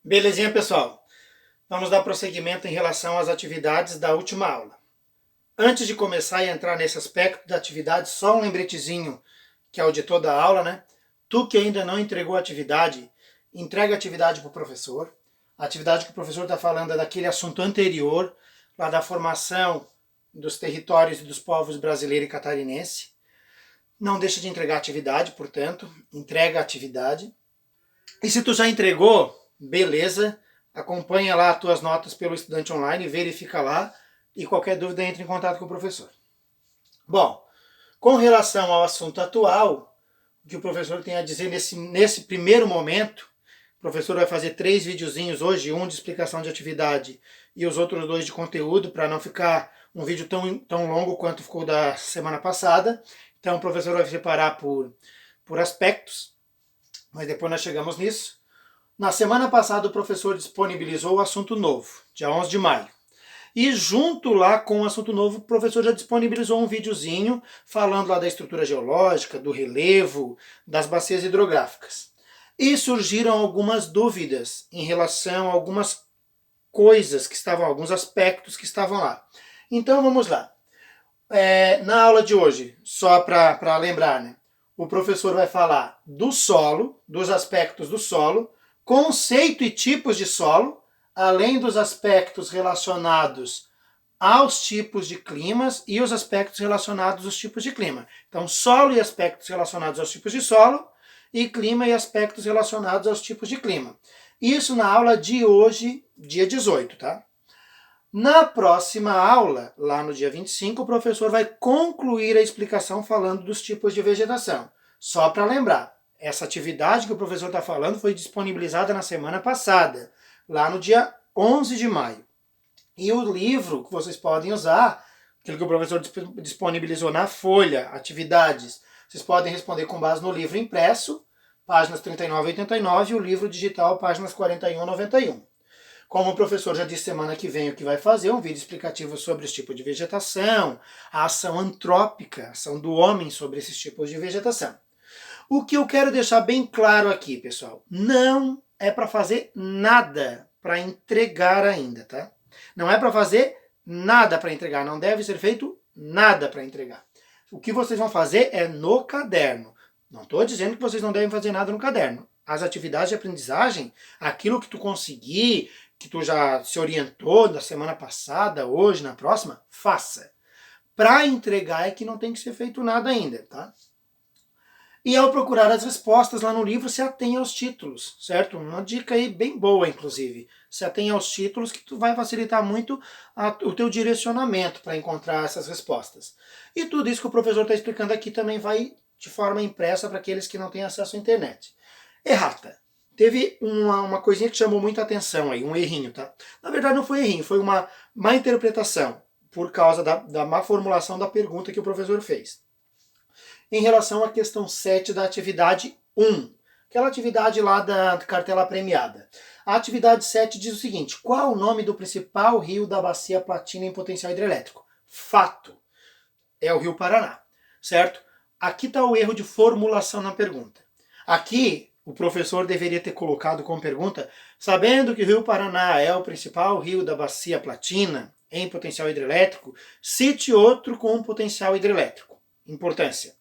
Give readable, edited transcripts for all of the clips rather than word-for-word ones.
Belezinha, pessoal? Vamos dar prosseguimento em relação às atividades da última aula. Antes de começar e entrar nesse aspecto da atividade, só um lembretezinho que é o de toda a aula, né? Tu que ainda não entregou a atividade, entrega a atividade para o professor. A atividade que o professor está falando é daquele assunto anterior, lá da formação dos territórios e dos povos brasileiro e catarinense. Não deixa de entregar a atividade, portanto, entrega a atividade. E se tu já entregou, beleza, acompanha lá as tuas notas pelo Estudante Online, verifica lá e qualquer dúvida entre em contato com o professor. Bom, com relação ao assunto atual, o que o professor tem a dizer nesse primeiro momento, o professor vai fazer 3 videozinhos hoje, um de explicação de atividade e os outros 2 de conteúdo, para não ficar um vídeo tão longo quanto ficou da semana passada. Então o professor vai separar por aspectos, mas depois nós chegamos nisso. Na semana passada o professor disponibilizou o assunto novo, dia 11 de maio. E junto lá com o assunto novo, o professor já disponibilizou um videozinho falando lá da estrutura geológica, do relevo, das bacias hidrográficas. E surgiram algumas dúvidas em relação a algumas coisas que estavam, alguns aspectos que estavam lá. Então vamos lá. Na aula de hoje, só para lembrar, né? O professor vai falar do solo, dos aspectos do solo, conceito e tipos de solo, além dos aspectos relacionados aos tipos de climas e os aspectos relacionados aos tipos de clima. Então, solo e aspectos relacionados aos tipos de solo, e clima e aspectos relacionados aos tipos de clima. Isso na aula de hoje, dia 18, tá? Na próxima aula, lá no dia 25, o professor vai concluir a explicação falando dos tipos de vegetação. Só para lembrar, essa atividade que o professor está falando foi disponibilizada na semana passada, lá no dia 11 de maio. E o livro que vocês podem usar, aquilo que o professor disponibilizou na folha, atividades, vocês podem responder com base no livro impresso, páginas 39 e 89, e o livro digital, páginas 41 e 91. Como o professor já disse semana que vem o que vai fazer, um vídeo explicativo sobre os tipos de vegetação, a ação antrópica, a ação do homem sobre esses tipos de vegetação. O que eu quero deixar bem claro aqui, pessoal, não é para fazer nada para entregar ainda, tá? Não é para fazer nada para entregar, não deve ser feito nada para entregar. O que vocês vão fazer é no caderno. Não estou dizendo que vocês não devem fazer nada no caderno. As atividades de aprendizagem, aquilo que tu conseguir, que tu já se orientou na semana passada, hoje, na próxima, faça. Para entregar é que não tem que ser feito nada ainda, tá? E ao procurar as respostas lá no livro, se atenha aos títulos, certo? Uma dica aí bem boa, inclusive. Se atenha aos títulos, que tu vai facilitar muito o teu direcionamento para encontrar essas respostas. E tudo isso que o professor está explicando aqui também vai de forma impressa para aqueles que não têm acesso à internet. Errata. Teve uma coisinha que chamou muita atenção aí, um errinho, tá? Na verdade não foi errinho, foi uma má interpretação, por causa da má formulação da pergunta que o professor fez. Em relação à questão 7 da atividade 1, aquela atividade lá da cartela premiada. A atividade 7 diz o seguinte: qual o nome do principal rio da bacia platina em potencial hidrelétrico? Fato, é o Rio Paraná, certo? Aqui está o erro de formulação na pergunta. Aqui, o professor deveria ter colocado como pergunta: sabendo que o Rio Paraná é o principal rio da bacia platina em potencial hidrelétrico, cite outro com potencial hidrelétrico. Importância.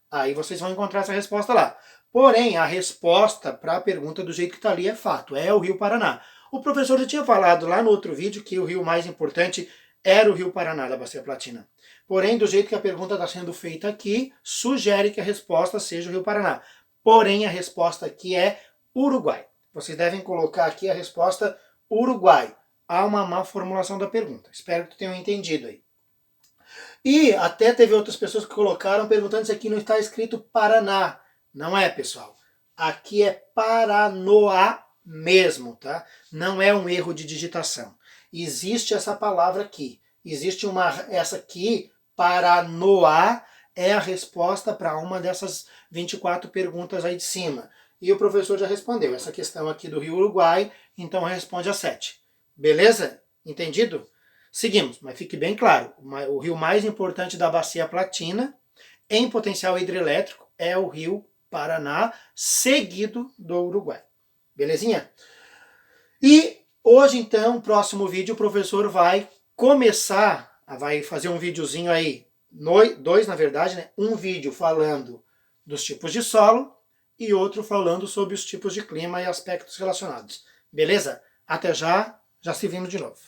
Aí vocês vão encontrar essa resposta lá. Porém, a resposta para a pergunta do jeito que está ali é fato, é o Rio Paraná. O professor já tinha falado lá no outro vídeo que o rio mais importante era o Rio Paraná da Bacia Platina. Porém, do jeito que a pergunta está sendo feita aqui, sugere que a resposta seja o Rio Paraná. Porém, a resposta aqui é Uruguai. Vocês devem colocar aqui a resposta Uruguai. Há uma má formulação da pergunta. Espero que tu tenham entendido aí. E até teve outras pessoas que colocaram perguntando se aqui não está escrito Paraná. Não é, pessoal. Aqui é Paranoá mesmo, tá? Não é um erro de digitação. Existe essa palavra aqui. Existe essa aqui, Paranoá, é a resposta para uma dessas 24 perguntas aí de cima. E o professor já respondeu. Essa questão aqui do Rio Uruguai, então responde a 7. Beleza? Entendido? Seguimos, mas fique bem claro, o rio mais importante da Bacia Platina, em potencial hidrelétrico, é o Rio Paraná, seguido do Uruguai. Belezinha? E hoje, então, próximo vídeo, o professor vai fazer um videozinho aí, dois na verdade, né? Um vídeo falando dos tipos de solo e outro falando sobre os tipos de clima e aspectos relacionados. Beleza? Até já, já se vimos de novo.